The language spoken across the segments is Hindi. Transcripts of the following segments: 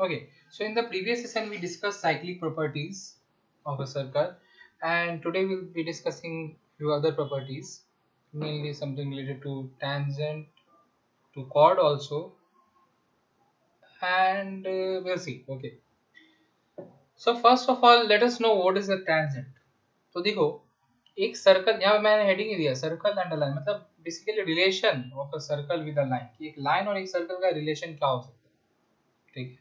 Okay, so in the previous session we discussed cyclic properties of a circle, and today we'll be discussing few other properties, mainly something related to tangent, to chord also, and we'll see. Okay, so first of all, let us know what is a tangent. तो देखो, एक सर्कल, यहाँ पे मैंने हेडिंग ही दिया सर्कल एंड लाइन, मतलब basically relation of a circle with a line, कि एक लाइन और एक सर्कल का रिलेशन क्या हो सकता है, ठीक है।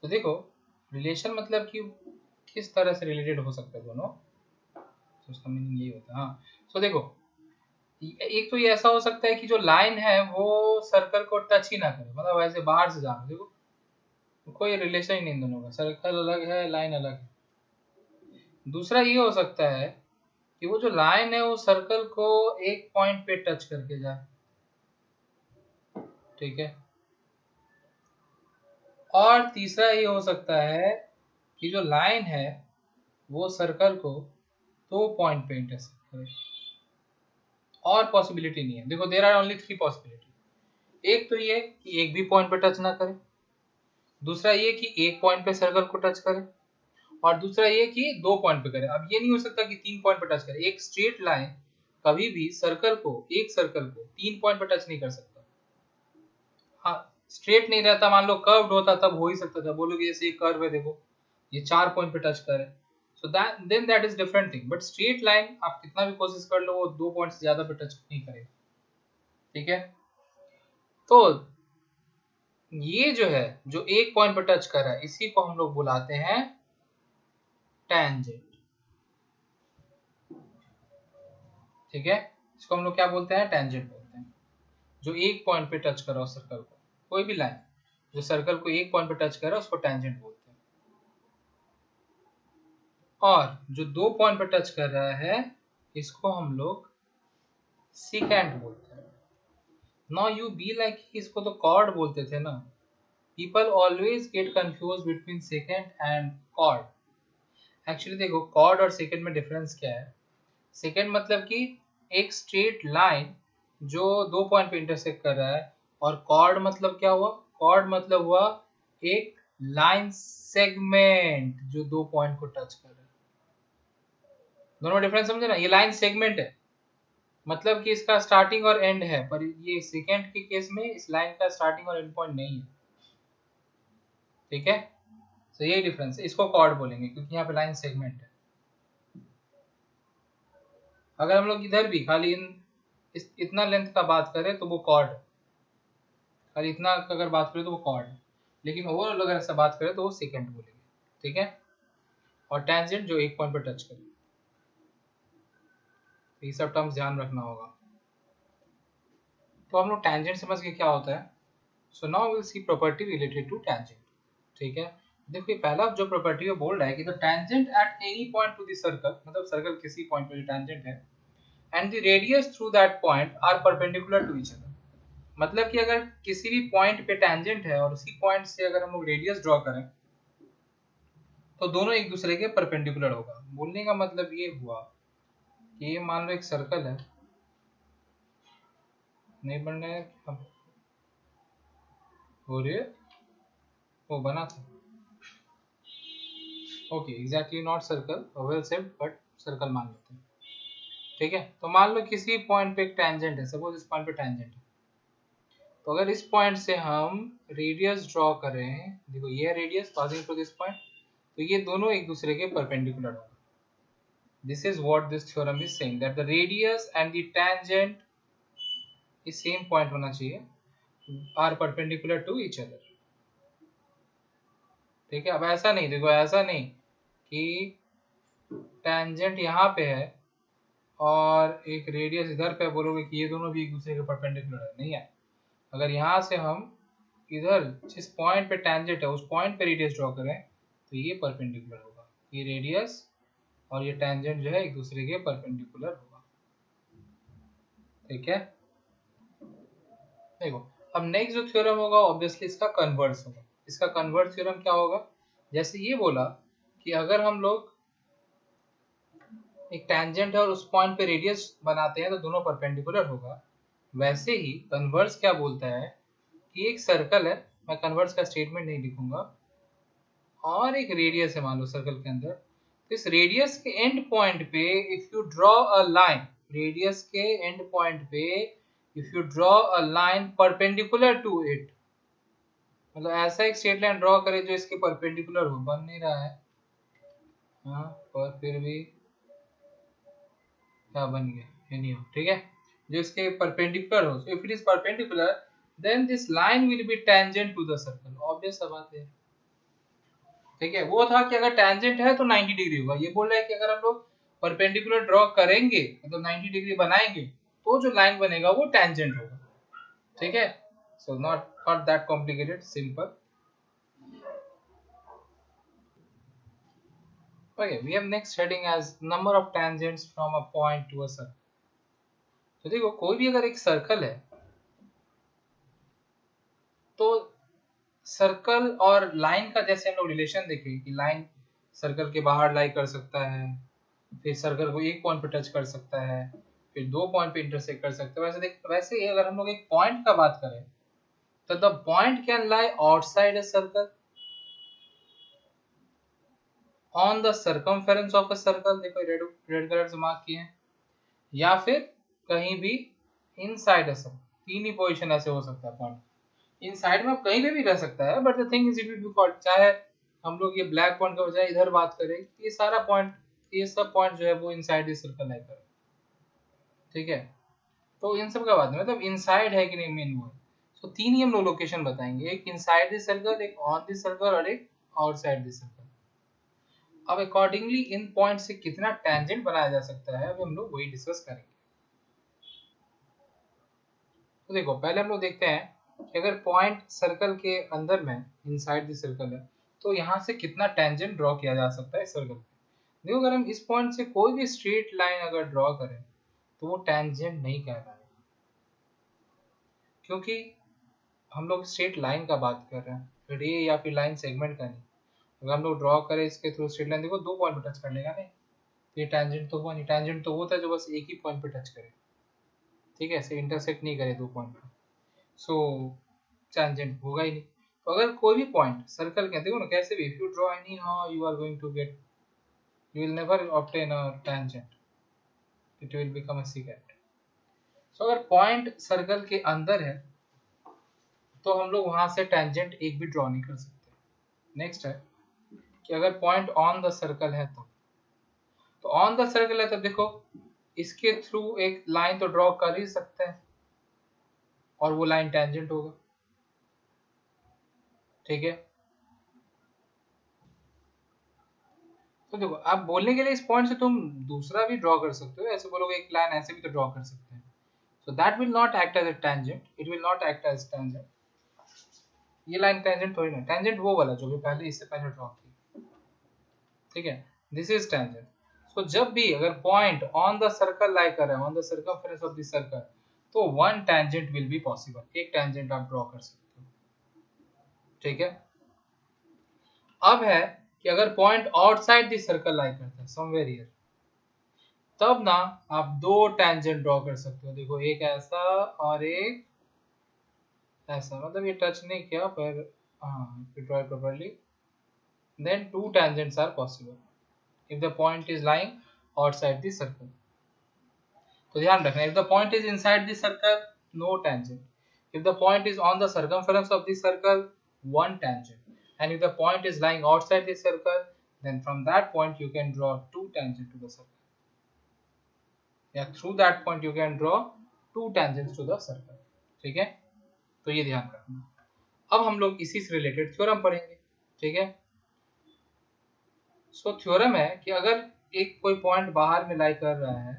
तो देखो, रिलेशन मतलब कि किस तरह से रिलेटेड हो सकता है दोनों, तो उसका मीनिंग ये होता है। हाँ, तो देखो, एक तो ये ऐसा हो सकता है कि जो लाइन है वो सर्कल को टच ही ना करे, मतलब ऐसे बाहर से जाना, देखो कोई रिलेशन ही नहीं दोनों का, सर्कल अलग है लाइन अलग है। दूसरा ये हो सकता है कि वो जो लाइन है वो सर्कल को एक पॉइंट पे टच करके जाए, ठीक है। और तीसरा ये हो सकता है कि जो लाइन है वो सर्कल को दो पॉइंट पे इंटरसेक्ट करे, और पॉसिबिलिटी नहीं है। देखो, देयर आर ओनली 3 पॉसिबिलिटी। एक तो ये कि एक भी पॉइंट पे टच ना करे, दूसरा ये कि एक पॉइंट पे सर्कल को टच करे, और दूसरा ये कि दो पॉइंट पे करे। अब ये नहीं हो सकता कि 3 पॉइंट पे टच करे। एक स्ट्रेट लाइन कभी भी एक सर्कल को 3 पॉइंट पे टच नहीं कर सकता। हाँ, स्ट्रेट नहीं रहता, मान लो कर्व्ड होता तब हो ही सकता था, बोलोगे जैसे ये कर्व है, देखो ये 4 पॉइंट पे टच करे, so that is different thing. But straight line आप कितना भी कोशिश कर लो वो 2 पॉइंट से ज्यादा पे टच नहीं करेगा, ठीक है। तो ये जो है, जो एक पॉइंट पर टच कर रहा है, इसी को हम लोग बुलाते हैं टेंजेंट, ठीक है। इसको हम लोग क्या बोलते हैं? टेंजेंट बोलते हैं। जो एक पॉइंट पे टच कर रहा हो सर्कल को, कोई भी लाइन जो सर्कल को एक पॉइंट पे टच कर रहा है उसको टेंजेंट बोलते हैं। और जो दो पॉइंट पे टच कर रहा है इसको हम लोग सिकेंट बोलते हैं। नाउ यू बी लाइक, इसको तो कॉर्ड बोलते थे ना। People always get confuse between second and chord. Actually देखो, कॉर्ड और सेकेंड में डिफरेंस क्या है। सेकेंड मतलब कि एक स्ट्रेट लाइन जो दो पॉइंट पे इंटरसेक्ट कर रहा है, और कॉर्ड मतलब क्या हुआ? कॉर्ड मतलब हुआ एक लाइन सेगमेंट जो दो पॉइंट को टच कर रहा है। दोनों में डिफरेंस समझे ना। ये लाइन सेगमेंट है, मतलब कि इसका स्टार्टिंग और एंड है, पर ये सेकेंड के केस में इस लाइन का स्टार्टिंग और एंड पॉइंट नहीं है, ठीक है। तो यही डिफरेंस है, इसको कॉर्ड बोलेंगे क्योंकि यहाँ पे लाइन सेगमेंट है। अगर हम लोग इधर भी खाली इतना लेंथ का बात करें तो वो कॉर्ड, खाली इतना अगर बात करें तो वो कॉर्ड, लेकिन ओवरऑल अगर ऐसा बात करें तो वो सेकेंड बोलेंगे, ठीक है। और टेंजेंट जो एक पॉइंट पर टच करे, ये सब टर्म्स ध्यान रखना होगा। तो हम लोग टेंजेंट समझ के क्या होता है। So now will see property related to tangent, ठीक है। देखो, ये पहला जो प्रॉपर्टी वो बोल रहा है कि the tangent at any point to the circle, मतलब सर्कल किसी पॉइंट पे जो टेंजेंट है, and the radius through that point are perpendicular to each other. मतलब कि अगर किसी भी पॉइंट पे टेंजेंट है और उसी पॉइंट से अगर हम लोग रेडियस ड्रॉ करें तो दोनों एक दूसरे के परपेंडिकुलर होगा। बोलने का मतलब ये हुआ कि ये मान लो एक सर्कल है, नहीं बन रहा है क्या? हो रही है, वो बना था। Okay, exactly not circle, well said, but circle मान लेते हैं, ठीक है। तो मान लो किसी पॉइंट पे एक टेंजेंट है, सपोज इस पॉइंट पे टेंजेंट है। तो अगर इस पॉइंट से हम रेडियस ड्रॉ करें, देखो ये radius passing through this point, तो ये दोनों एक दूसरे के परपेंडिकुलर होगा। This is what this theorem is saying, that the radius and the tangent is same point होना चाहिए, are perpendicular to each other, ठीक है। अब ऐसा नहीं, देखो ऐसा नहीं कि tangent यहाँ पे है और एक रेडियस इधर पे, बोलोगे कि ये दोनों भी एक दूसरे के परपेंडिकुलर है, नहीं है। अगर यहाँ से हम इधर जिस पॉइंट पे tangent है उस पॉइंट पे रेडियस ड्रॉ करें तो ये परपेंडिकुलर होगा, ये रेडियस और ये tangent जो है एक दूसरे के परपेंडिकुलर होगा, ठीक है। देखो, अब नेक्स्ट जो थ्योरम होगा ऑब्वियसली इसका कन्वर्स होगा। इसका कन्वर्स थ्योरम क्या होगा? जैसे ये बोला कि अगर हम लोग एक टेंजेंट है और उस पॉइंट पे रेडियस बनाते हैं तो दोनों परपेंडिकुलर होगा, वैसे ही कन्वर्स क्या बोलता है कि एक सर्कल है, मैं कन्वर्स का स्टेटमेंट नहीं लिखूंगा, और एक रेडियस है मान लो सर्कल के अंदर, तो इस रेडियस के एंड पॉइंट पे if you draw a line, radius के एंड पॉइंट पे if you draw a line perpendicular to it, मतलब ऐसा एक स्ट्रेट लाइन ड्रॉ करे जो इसके परपेंडिकुलर हो, बन नहीं रहा है, हाँ पर फिर भी क्या बन गया एनी हो, ठीक है, जो इसके परपेंडिकुलर हो, if it is perpendicular then this line will be tangent to the circle, obvious सा बात है, ठीक है। वो था कि अगर टेंजेंट है तो 90 डिग्री होगा, ये बोल रहा है कि अगर हम लोग परपेंडिकुलर ड्रॉ करेंगे मतलब 90 डिग्री बनाएंगे तो जो लाइन बनेगा वो टेंजेंट होगा, ठीक है। So not that complicated, simple. Okay, we have next heading as number of tangents from a point to a circle. तो देखो कोई भी अगर एक सर्कल है तो सर्कल और लाइन का जैसे हम लोग रिलेशन देखे कि लाइन सर्कल के बाहर लाई कर सकता है, फिर सर्कल को एक पॉइंट पे टच कर सकता है, फिर दो पॉइंट पे इंटरसेक्ट कर सकता है, वैसे देख वैसे ही अगर हम लोग एक पॉइंट का बात करें तो the point can lie outside a circle on the circumference of a circle, देखो रेड रेड कलर से मार्क किए हैं, या फिर कहीं भी इनसाइड अ सर्कल, तीन ही पोजीशन ऐसे हो सकता है पॉइंट, इनसाइड में कहीं पे भी रह सकता है, but the thing is it will be called, चाहे हम लोग ये ब्लैक पॉइंट का बजाय इधर बात करें, ये सारा पॉइंट, ये सब पॉइंट जो है वो इनसाइड दिस सर्कल है, ठीक है। तो इन सब का बात है मतलब इनसाइड है कि नहीं मेन वो है। सो तीन ही हम लोग लोकेशन बताएंगे, एक इनसाइड दिस सर्कल, एक ऑन दिस सर्कल और एक आउटसाइड दिस सर्कल। अब अकॉर्डिंगली इन पॉइंट से कितना टेंजेंट बनाया जा सकता है अब हम लोग वही डिस्कस करेंगे। तो देखो पहले हम लोग देखते हैं कि अगर पॉइंट सर्कल के अंदर में इनसाइड दिस सर्कल है तो यहाँ से कितना टेंजेंट ड्रॉ किया जा सकता है सर्कल पे। देखो अगर हम इस पॉइंट से कोई भी स्ट्रेट लाइन अगर ड्रॉ करें तो वो टेंजेंट नहीं कहलाएगा, क्योंकि हम लोग स्ट्रेट लाइन का बात कर रहे हैं, रे या फिर लाइन सेगमेंट का नहीं। अगर हम लोग ड्रॉ करें इसके थ्रू स्ट्रेट लाइन, देखो दो पॉइंट पे टच कर लेगा नहीं, तो ये टेंजेंट तो हुआ नहीं, टेंजेंट तो होता है जो बस एक ही पॉइंट पे टच करे, ठीक है, ऐसे इंटरसेक्ट नहीं करे दो पॉइंट पे, सो टेंजेंट होगा ही नहीं। तो अगर कोई भी पॉइंट सर्कल के, देखो ना कैसे भी, if you draw any how you are going to get, you will never obtain a tangent, it will become a secant। so अगर पॉइंट सर्कल के अंदर है तो हम लोग वहां से टेंजेंट एक भी ड्रॉ नहीं कर सकते। नेक्स्ट है कि अगर पॉइंट ऑन द सर्कल है तो ऑन द सर्कल है तब देखो इसके थ्रू एक लाइन तो ड्रॉ कर ही सकते हैं और वो लाइन टेंजेंट होगा, ठीक है। तो देखो आप बोलने के लिए इस पॉइंट से तुम दूसरा भी ड्रॉ कर सकते हो, ऐसे बोलोगे एक लाइन ऐसे भी तो ड्रॉ कर सकते हैं, so that will not act as a tangent, it will not act as tangent। ये लाइन टेंजेंट थोड़ी ना, टेंजेंट वो वाला जो भी पहले इससे पहले ड्रॉ की, ठीक है, दिस इज टेंजेंट। सो जब भी अगर point on the circle lie कर रहा है, on the circumference of the circle, तो one tangent will be possible, एक टेंजेंट आप ड्रॉ कर सकते हो, ठीक है। अब है कि अगर point outside the circle lie करता है समवेयर हियर, तब ना आप दो टेंजेंट ड्रॉ कर सकते हो, देखो एक ऐसा और एक ऐसा, मतलब ये टच नहीं किया पर हाँ if you draw it properly then two tangents are possible if the point is lying outside the circle। तो ध्यान रखना, if the point is inside the circle no tangent, if the point is on the circumference of the circle one tangent, and if the point is lying outside the circle then from that point you can draw two tangents to the circle, या through that point you can draw two tangents to the circle, ठीक है। तो ये ध्यान रखना। अब हम लोग इसी से रिलेटेड थ्योरम पढ़ेंगे, ठीक है। सो थ्योरम है कि अगर एक कोई पॉइंट बाहर में लाई कर रहा है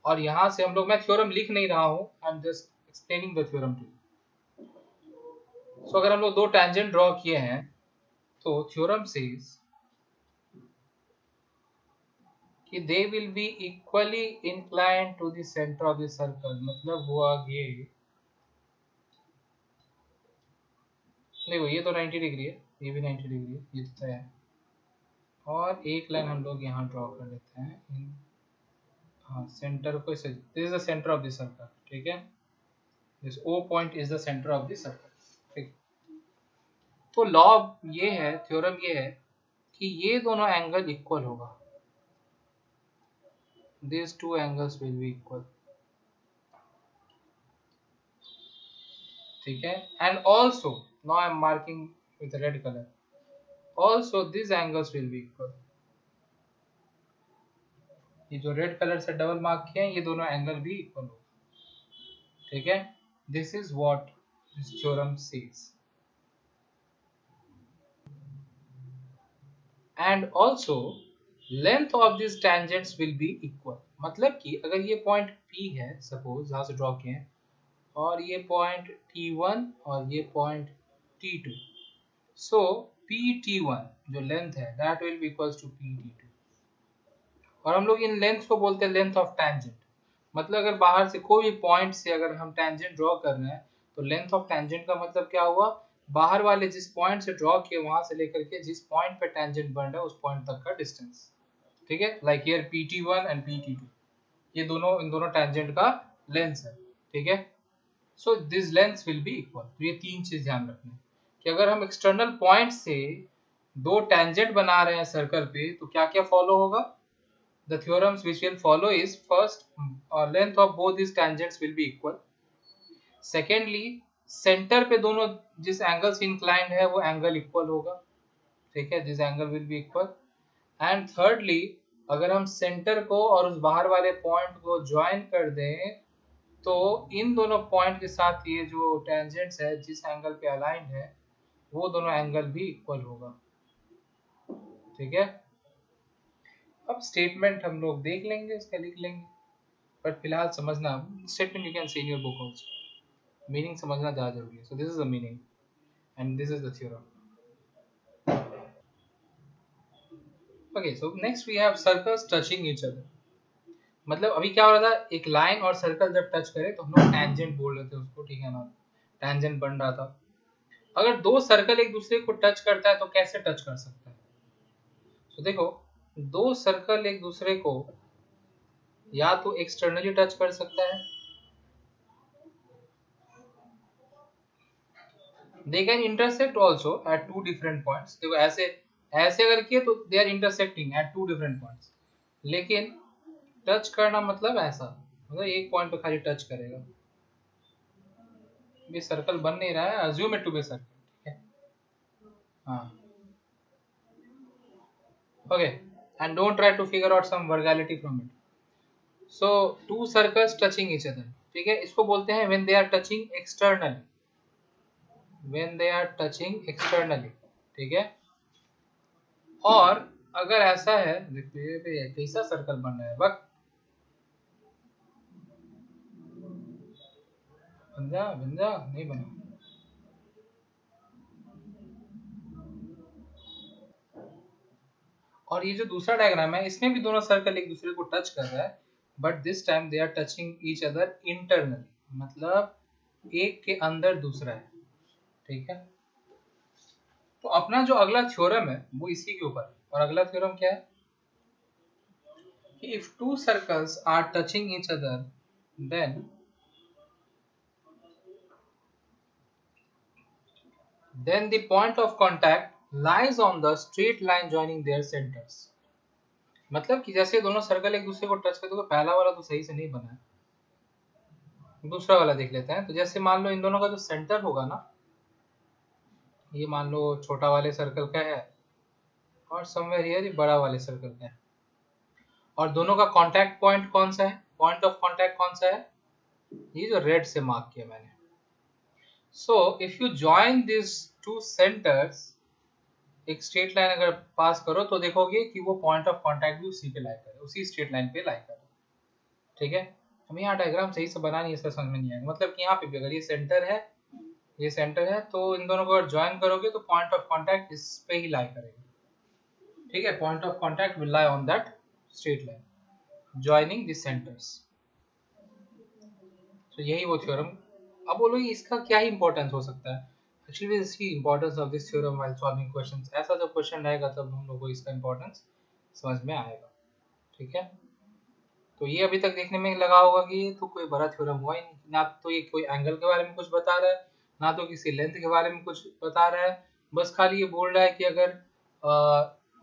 और यहां से हम लोग, मैं थ्योरम लिख नहीं रहा हूं, I am just explaining the theorem to you. So अगर हम लोग दो टेंजेंट ड्रॉ किए हैं तो थ्योरम सेज कि they will be equally inclined to the centre of the circle, मतलब हुआ ये, देखो ये तो 90 डिग्री है, ये भी 90 डिग्री है, ये तो तय है, और एक लाइन हम लोग यहाँ ड्रॉ कर लेते हैं हाँ सेंटर को, this is the centre of the circle, ठीक है, this O point is the centre of the circle, ठीक। तो लॉ ये है, थ्योरम ये है कि ये दोनों एंगल इक्वल होगा, these two angles will be equal, ठीक है। And also now I am marking with red colour, also this angles will be equal, ये जो रेड कलर से डबल मार्क किए हैं ये दोनों एंगल भी इक्वल होगा, ठीक है। This is what this theorem says. And also length of this tangents will be equal, मतलब कि अगर ये पॉइंट P है सपोज, जहां से ड्रॉ किए हैं, और ये पॉइंट T1 और ये पॉइंट T2, सो PT1 जो लेंथ है that will be equals to PT2, और हम लोग इन लेंथ को बोलते हैं लेंथ ऑफ टेंजेंट। मतलब अगर बाहर से कोई भी पॉइंट से अगर हम टेंजेंट ड्रॉ कर रहे हैं तो लेंथ ऑफ टेंजेंट का मतलब क्या हुआ, बाहर वाले जिस पॉइंट से ड्रॉ किए वहां से लेकर के जिस पॉइंट पे टेंजेंट बन रहा है उस पॉइंट तक का डिस्टेंस, ठीक है। Like here PT1 and PT2, ये दोनों इन दोनों टेंजेंट का लेंथ है, ठीक है। So this length will be equal. तो ये तीन चीज ध्यान रखना कि अगर हम एक्सटर्नल पॉइंट से दो टेंजेंट बना रहे हैं सर्कल पे तो क्या क्या फॉलो होगा। The theorems which will follow is first, length of both these tangents will be equal. Secondly, centre पे दोनों जिस एंगल से इंक्लाइंड है वो एंगल इक्वल होगा, ठीक है, this angle will be equal. And thirdly, अगर हम सेंटर को और उस बाहर वाले पॉइंट को ज्वाइन कर दें तो इन दोनों पॉइंट के साथ ये जो टेंजेंट्स है जिस एंगल पे अलाइंड है वो दोनों एंगल भी इक्वल होगा, ठीक है। अब स्टेटमेंट हम लोग देख लेंगे, इसका लिख लेंगे, बट फिलहाल समझना statement you can see in your book also, meaning समझना ज़्यादा जरूरी है। So this is the meaning and this is the theorem. Okay, so next we have circles touching each other. मतलब अभी क्या हो रहा था, एक लाइन और सर्कल जब टच करे तो हम लोग टेंजेंट बोल रहे थे उसको, ठीक है ना, टेंजेंट बन रहा था। अगर दो सर्कल एक दूसरे को टच करता है तो कैसे टच कर सकता है। तो देखो, दो सर्कल एक दूसरे को या तो एक्सटर्नली टच कर सकता है, they can intersect also at two different points। देखो ऐसे ऐसे अगर किए तो they are intersecting at two different points, लेकिन टच करना मतलब ऐसा, मतलब एक पॉइंट पे खाली टच करेगा। ये सर्कल बन नहीं रहा है, assume it to be circle, ठीक है। हाँ, okay, and don't try to figure out some vulgarity from it. So two circles touching each other, ठीक है, इसको बोलते हैं when they are touching externally, when they are touching externally, ठीक है। और अगर ऐसा है, देखिए कैसा सर्कल बन रहा है, वक्त बंजा बंजा नहीं बना। और ये जो दूसरा डायग्राम है इसमें भी दोनों सर्कल एक दूसरे को टच कर रहा है, but this time they are touching each other internally, मतलब एक के अंदर दूसरा है, ठीक है। तो अपना जो अगला थ्योरम है वो इसी के ऊपर है, और अगला थ्योरम क्या है कि if two circles are touching each other then the point of contact lies on the straight line joining their centers। मतलब कि जैसे दोनों सर्कल एक दूसरे को टच करते, तो पहला वाला तो सही से नहीं बना है, दूसरा वाला देख लेते हैं। तो जैसे मान लो इन दोनों का जो सेंटर होगा ना, ये मान लो छोटा वाले सर्कल का है और समवेयर हियर ये बड़ा वाले सर्कल का है, और दोनों का कांटेक्ट पॉइंट कौन सा है, पॉइंट ऑफ कांटेक्ट कौन सा है, ये जो रेड से मार्क किया मैंने। So if you join this two centres, एक स्ट्रेट लाइन अगर पास करो तो देखोगे कि वो पॉइंट ऑफ कांटेक्ट भी उसी पे लाई करे, उसी स्ट्रेट लाइन पे लाई करे, ठीक है। हमें यहाँ डायग्राम सही से बना नहीं, इसका समझ में नहीं आएगा। मतलब कि यहाँ पे भी अगर ये सेंटर है, ये सेंटर है, तो इन दोनों को अगर ज्वाइन करोगे तो पॉइंट ऑफ कांटेक्ट इस पे ही लाई करेगा, ठीक है। Point of contact will lie on that straight line joining the centres. तो यही वो थ्योरम। अब बोलो इसका क्या ही इंपॉर्टेंस हो सकता है। एक्चुअली दिस की importance of this theorem while solving questions, ऐसा जब क्वेश्चन रहेगा तब हम लोग को इसका इंपॉर्टेंस समझ में आएगा, ठीक है। तो ये अभी तक देखने में लगा होगा कि ये तो कोई बड़ा थ्योरम हुआ ही नहीं, ना तो ये कोई एंगल के बारे में कुछ बता रहा है, ना तो किसी लेंथ के बारे में कुछ बता रहा है, बस खाली ये बोल रहा है कि अगर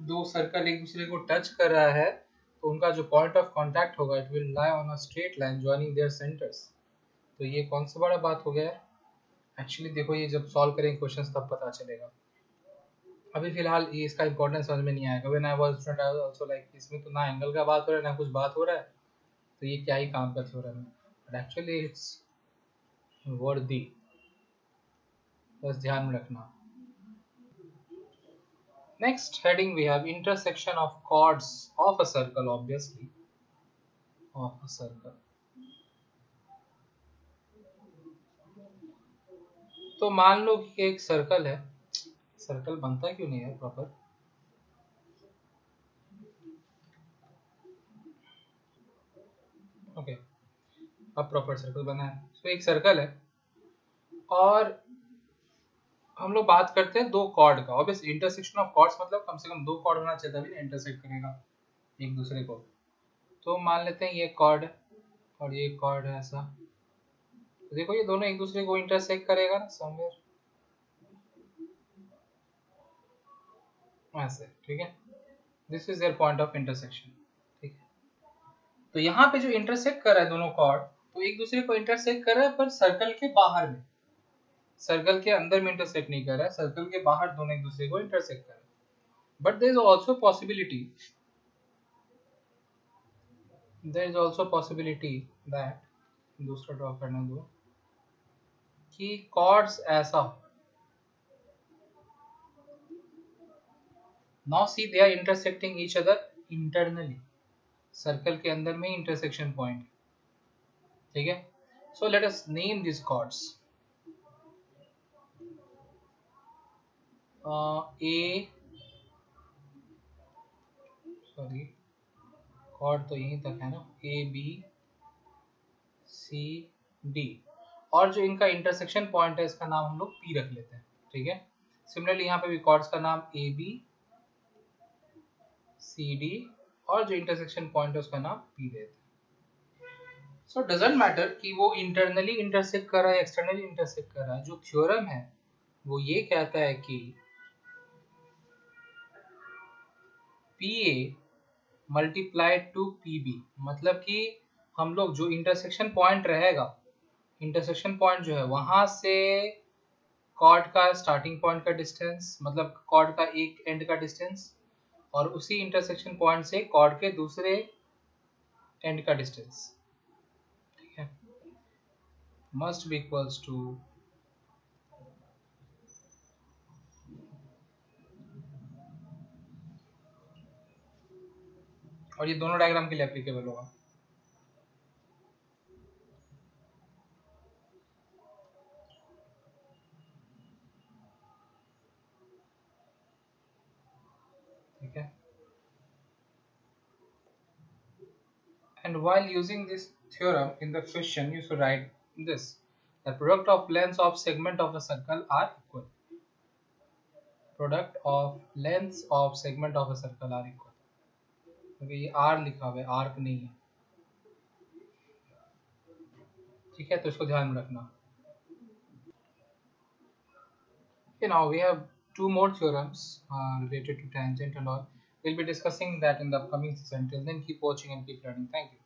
दो सर्कल एक दूसरे को टच कर रहा है तो उनका जो पॉइंट ऑफ कांटेक्ट होगा it will lie on a straight line joining there centres. तो ये कौन सा बड़ा बात हो गया है? एक्चुअली देखो ये जब सॉल्व करेंगे क्वेश्चंस तब पता चलेगा। अभी फिलहाल ये इसका इंपॉर्टेंस समझ में नहीं आएगा। When I was student I was also like इसमें तो ना एंगल का बात हो रहा है ना कुछ बात हो रहा है, तो ये क्या ही काम का थ्योरम है, बट एक्चुअली इट्स वर्दी, बस ध्यान में रखना। Next heading we have intersection of chords of a circle, obviously of a circle. तो मान लो कि एक सर्कल है, सर्कल बनता क्यों नहीं है प्रॉपर, ओके अब प्रॉपर सर्कल बना है। तो एक सर्कल है और हम लोग बात करते हैं दो कॉर्ड का। ऑब्वियस इंटरसेक्शन ऑफ कॉर्ड्स मतलब कम से कम दो कॉर्ड होना चाहिए तभी ना इंटरसेक्ट करेगा एक दूसरे को। तो मान लेते हैं ये कॉर्ड और ये कॉर्ड है ऐसा, तो देखो ये दोनों एक दूसरे को इंटरसेक्ट करेगा ना समवेयर ऐसे, ठीक है। This is their point of intersection, ठीक है। तो यहाँ पे जो इंटरसेक्ट कर रहा है दोनों कॉर्ड, तो एक दूसरे को इंटरसेक्ट कर रहा है पर सर्कल के बाहर में, सर्कल के अंदर में इंटरसेक्ट नहीं कर रहा है, सर्कल के बाहर दोनों एक दूसरे को इंटरसेक्ट कर रहे हैं। But there is also possibility that, दूसरा ड्रॉ करने दो, कि कॉर्ड्स ऐसा हो। Now see they are intersecting each other internally, circle के अंदर में इंटरसेक्शन पॉइंट, ठीक है। So let us name this chords A, sorry chord तो यहीं तक है ना, ए बी सी डी, और जो इनका इंटरसेक्शन पॉइंट है इसका नाम हम लोग पी रख लेते हैं, ठीक है। सिमिलरली यहाँ पे भी कॉर्ड्स का नाम ए बी सी डी और जो इंटरसेक्शन पॉइंट है उसका नाम पी देते हैं। सो डजंट मैटर कि वो इंटरनली इंटरसेक्ट कर रहा है एक्सटर्नली इंटरसेक्ट कर रहा है, जो थ्योरम है वो ये कहता है कि P A multiplied to P B, मतलब कि हम लोग जो इंटरसेक्शन पॉइंट रहेगा, इंटरसेक्शन पॉइंट जो है वहां से कॉर्ड का स्टार्टिंग पॉइंट का डिस्टेंस, मतलब कॉर्ड का एक एंड का डिस्टेंस, और उसी इंटरसेक्शन पॉइंट से कॉर्ड के दूसरे एंड का डिस्टेंस, ठीक है, मस्ट बी इक्वल्स टू और ये दोनों डायग्राम के लिए एप्लीकेबल होगा। ठीक है, and while using this theorem in the question you should write this: the product of lengths of segment of a circle are equal, product of lengths of segment of a circle are equal, क्योंकि ये आर लिखा हुआ है आर्क नहीं है, ठीक है, तो इसको ध्यान में रखना। Okay, now we have two more theorems related to tangent and all. We'll be discussing that in the upcoming session. Till then, keep watching and keep learning. Thank you.